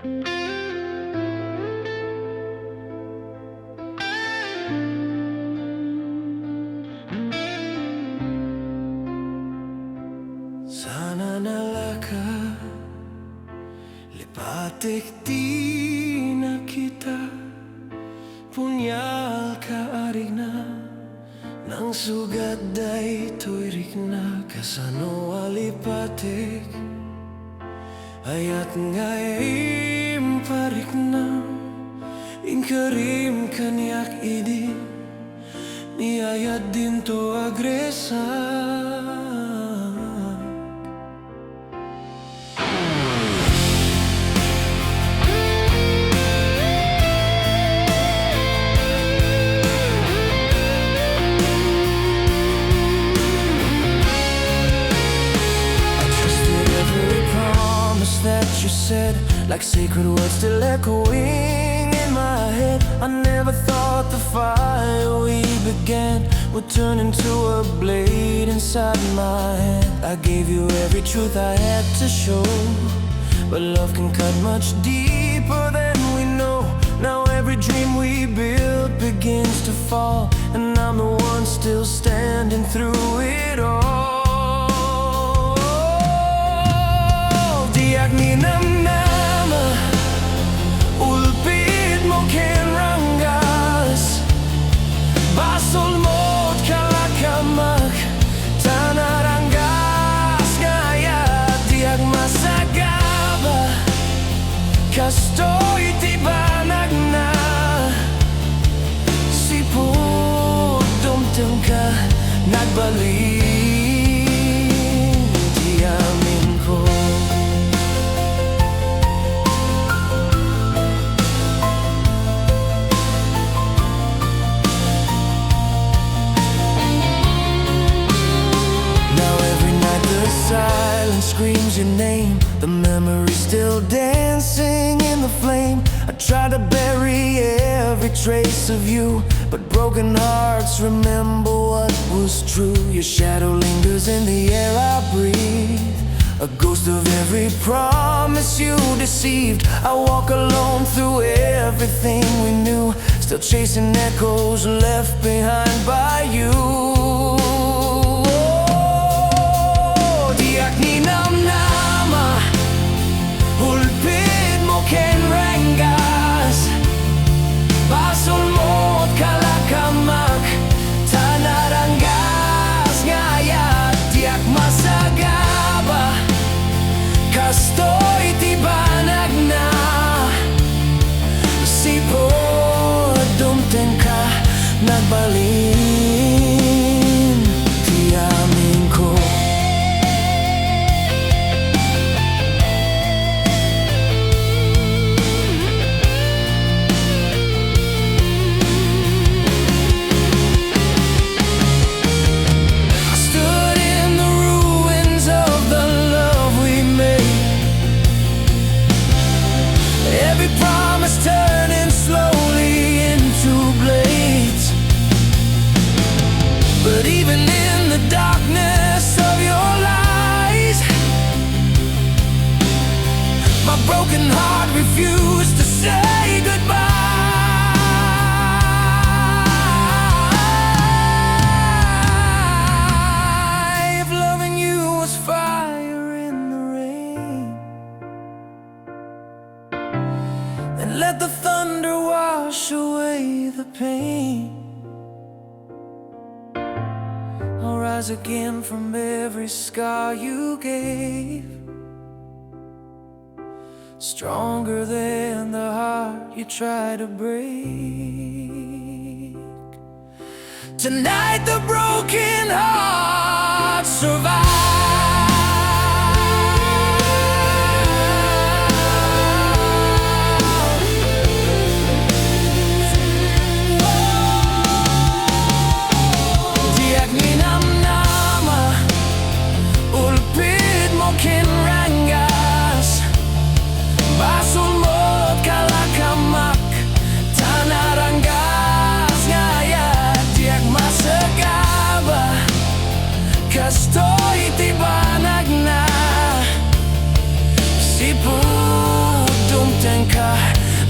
Sana nalaka lipatik di na kita punyal kaarig na nang sugat day tuirik na kasano alipatik ayat ngayon parik na inkarim kanyak idin niayat din to agresa. That you said, like sacred words still echoing in my head. I never thought the fire we began would turn into a blade inside my hand. I gave you every truth I had to show, but love can cut much deeper than we know. Now every dream we built begins to fall, and I'm the one still standing through it all. DIAK ninamnama, ulpit mo kenrangas, basol mo't kalakamak, tanarangas ngaya, DIAK masagaba, kastoy tibanag na, sipod dumtang ka, nagbaling, diyamin ko. Silence screams your name, the memory's still dancing in the flame. I try to bury every trace of you, but broken hearts remember what was true. Your shadow lingers in the air I breathe, a ghost of every promise you deceived. I walk alone through everything we knew, still chasing echoes left behind by you. DIAK ninamnama, ulpit mo kenrangas, basol mo't kalakamak, tanarangas ngaya, DIAK masagaba, kastoy tibanag na, sipod dumteng ka, nagbalin, tiyamin ko. Turning slowly into blades, but even in the darkness of your lies, my broken heart refused to say goodbye. If loving you was fire in the rain, and let the thunder wash away the pain. I'll rise again from every scar you gave, stronger than the heart you tried to break. Tonight the broken heart survives. Estoy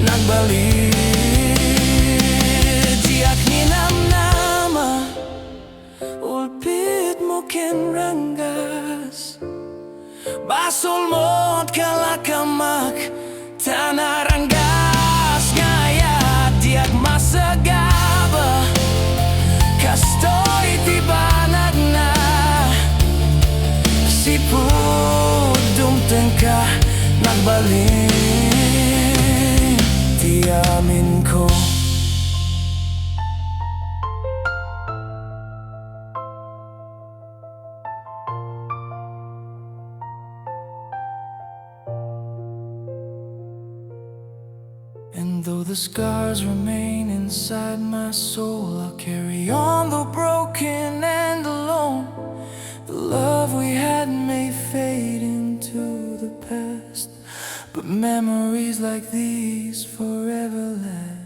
nagbalik. Diak ninamnama, ulpit mo ken ranggas, basol mo kalakamak, tanaranggas. Ngaya diak masagaba, kastoy ti banag na, sipud dumteng ka, nagbalik ti amin ko. And though the scars remain inside my soul, I'll carry on though broken and alone. The love we had may fade into the past, but memories like these forever last.